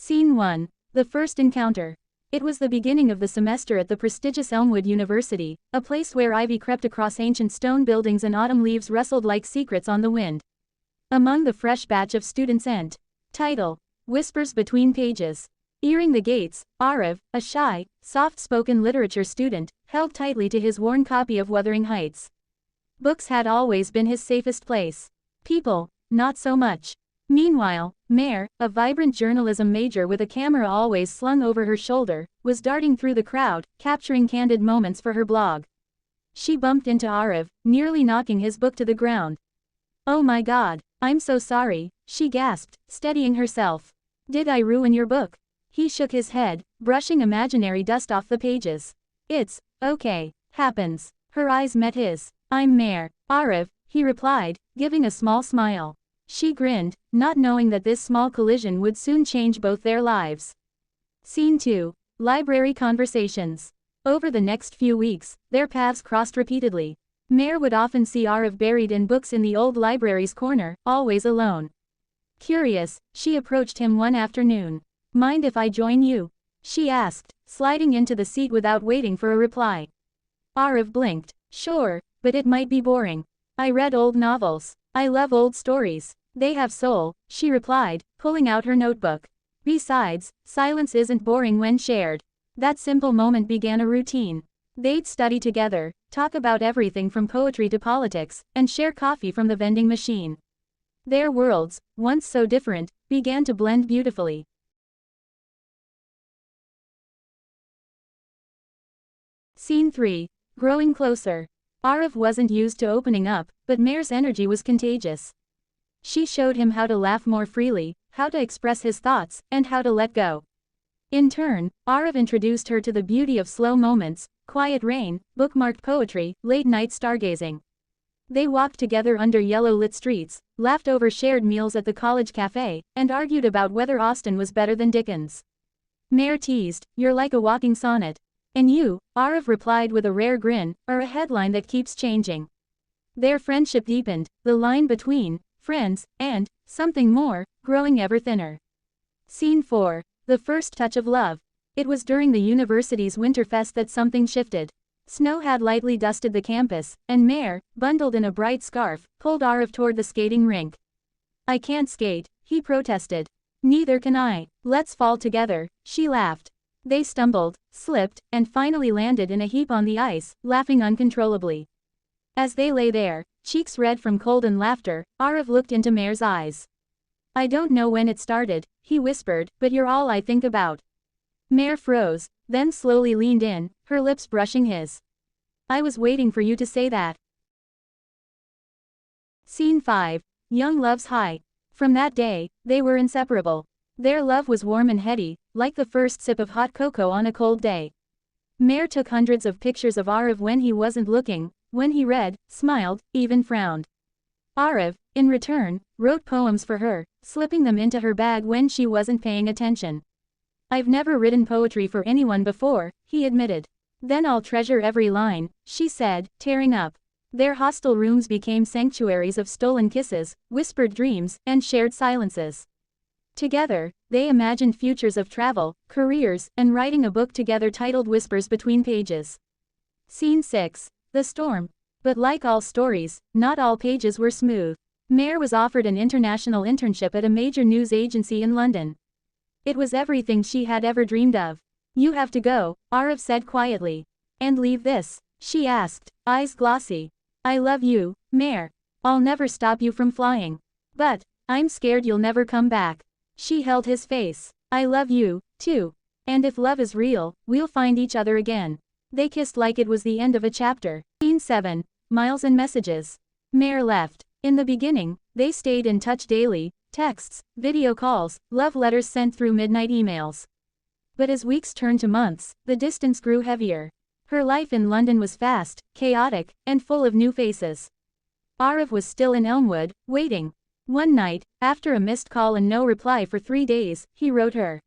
Scene 1. The first encounter. It was the beginning of the semester at the prestigious Elmwood University, a place where ivy crept across ancient stone buildings and autumn leaves rustled like secrets on the wind. Among the fresh batch of students ent. Title. Whispers Between Pages. Earing the gates, Arav, a shy, soft-spoken literature student, held tightly to his worn copy of Wuthering Heights. Books had always been his safest place. People, not so much. Meanwhile, Mare, a vibrant journalism major with a camera always slung over her shoulder, was darting through the crowd, capturing candid moments for her blog. She bumped into Arav, nearly knocking his book to the ground. "Oh my God, I'm so sorry," she gasped, steadying herself. "Did I ruin your book?" He shook his head, brushing imaginary dust off the pages. "It's okay. Happens." Her eyes met his. "I'm Mare, Arav," he replied, giving a small smile. She grinned, not knowing that this small collision would soon change both their lives. Scene 2. Library Conversations. Over the next few weeks, their paths crossed repeatedly. Mare would often see Arav buried in books in the old library's corner, always alone. Curious, she approached him one afternoon. "Mind if I join you?" she asked, sliding into the seat without waiting for a reply. Arav blinked. "Sure, but it might be boring. I read old novels. I love old stories. They have soul," she replied, pulling out her notebook. Besides, silence isn't boring when shared. That simple moment began a routine. They'd study together, talk about everything from poetry to politics, and share coffee from the vending machine. Their worlds, once so different, began to blend beautifully. Scene 3. Growing Closer. Arav wasn't used to opening up, but Mare's energy was contagious. She showed him how to laugh more freely, how to express his thoughts, and how to let go. In turn, Arav introduced her to the beauty of slow moments, quiet rain, bookmarked poetry, late-night stargazing. They walked together under yellow-lit streets, laughed over shared meals at the college cafe, and argued about whether Austen was better than Dickens. Mare teased, "You're like a walking sonnet." "And you," Arav replied with a rare grin, "are a headline that keeps changing." Their friendship deepened, the line between friends and something more growing ever thinner. Scene 4. The First Touch of Love. It was during the university's Winterfest that something shifted. Snow had lightly dusted the campus, and Mare, bundled in a bright scarf, pulled Arav toward the skating rink. "I can't skate," he protested. "Neither can I. Let's fall together," she laughed. They stumbled, slipped, and finally landed in a heap on the ice, laughing uncontrollably. As they lay there, cheeks red from cold and laughter, Arav looked into Mare's eyes. "I don't know when it started," he whispered, "but you're all I think about." Mare froze, then slowly leaned in, her lips brushing his. "I was waiting for you to say that." Scene 5. Young Love's High. From that day, they were inseparable. Their love was warm and heady, like the first sip of hot cocoa on a cold day. Mare took hundreds of pictures of Arav when he wasn't looking, when he read, smiled, even frowned. Arav, in return, wrote poems for her, slipping them into her bag when she wasn't paying attention. "I've never written poetry for anyone before," he admitted. "Then I'll treasure every line," she said, tearing up. Their hostel rooms became sanctuaries of stolen kisses, whispered dreams, and shared silences. Together, they imagined futures of travel, careers, and writing a book together titled Whispers Between Pages. Scene 6. The Storm. But like all stories, not all pages were smooth. Mare was offered an international internship at a major news agency in London. It was everything she had ever dreamed of. "You have to go," Arav said quietly. "And leave this?" she asked, eyes glossy. "I love you, Mare. I'll never stop you from flying. But I'm scared you'll never come back." She held his face. "I love you, too. And if love is real, we'll find each other again." They kissed like it was the end of a chapter. Scene 7. Miles and Messages. Mare left. In the beginning, they stayed in touch daily, texts, video calls, love letters sent through midnight emails. But as weeks turned to months, the distance grew heavier. Her life in London was fast, chaotic, and full of new faces. Arav was still in Elmwood, waiting. One night, after a missed call and no reply for 3 days, he wrote her.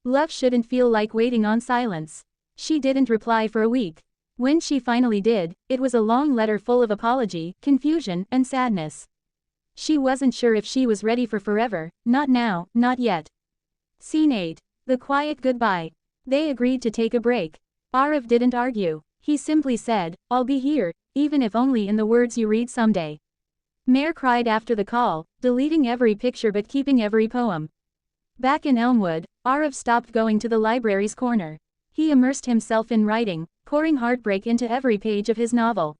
Love shouldn't feel like waiting on silence. She didn't reply for a week. When she finally did, it was a long letter full of apology, confusion, and sadness. She wasn't sure if she was ready for forever, not now, not yet. Scene 8. The quiet goodbye. They agreed to take a break. Arav didn't argue. He simply said, "I'll be here, even if only in the words you read someday." Mare cried after the call, deleting every picture but keeping every poem. Back in Elmwood, Arav stopped going to the library's corner. He immersed himself in writing, pouring heartbreak into every page of his novel.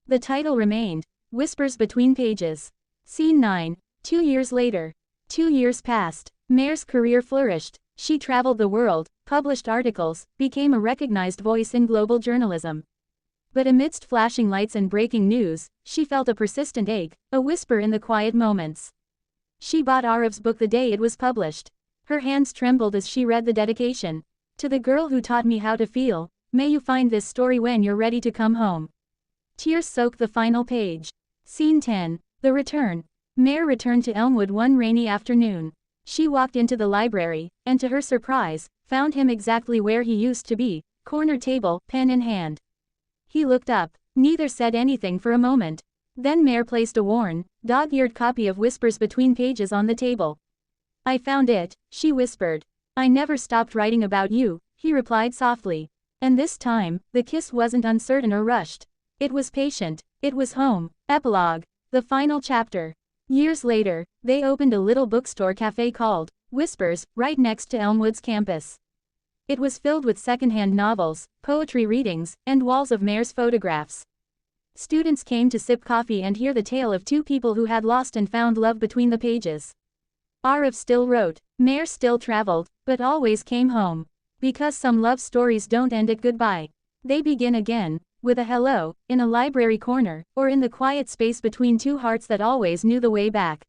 The title remained, Whispers Between Pages. Scene 9. 2 years later. 2 years passed. Mare's career flourished. She traveled the world, published articles, became a recognized voice in global journalism. But amidst flashing lights and breaking news, she felt a persistent ache, a whisper in the quiet moments. She bought Arav's book the day it was published. Her hands trembled as she read the dedication. To the girl who taught me how to feel, may you find this story when you're ready to come home. Tears soaked the final page. Scene 10. The return. Mare returned to Elmwood one rainy afternoon. She walked into the library, and to her surprise, found him exactly where he used to be, corner table, pen in hand. He looked up. Neither said anything for a moment. Then Mare placed a worn, dog-eared copy of Whispers Between Pages on the table. "I found it," she whispered. "I never stopped writing about you," he replied softly. And this time, the kiss wasn't uncertain or rushed. It was patient. It was home. Epilogue. The final chapter. Years later, they opened a little bookstore cafe called Whispers, right next to Elmwood's campus. It was filled with secondhand novels, poetry readings, and walls of Mare's photographs. Students came to sip coffee and hear the tale of two people who had lost and found love between the pages. Arav still wrote, Mare still traveled, but always came home. Because some love stories don't end at goodbye. They begin again, with a hello, in a library corner, or in the quiet space between two hearts that always knew the way back.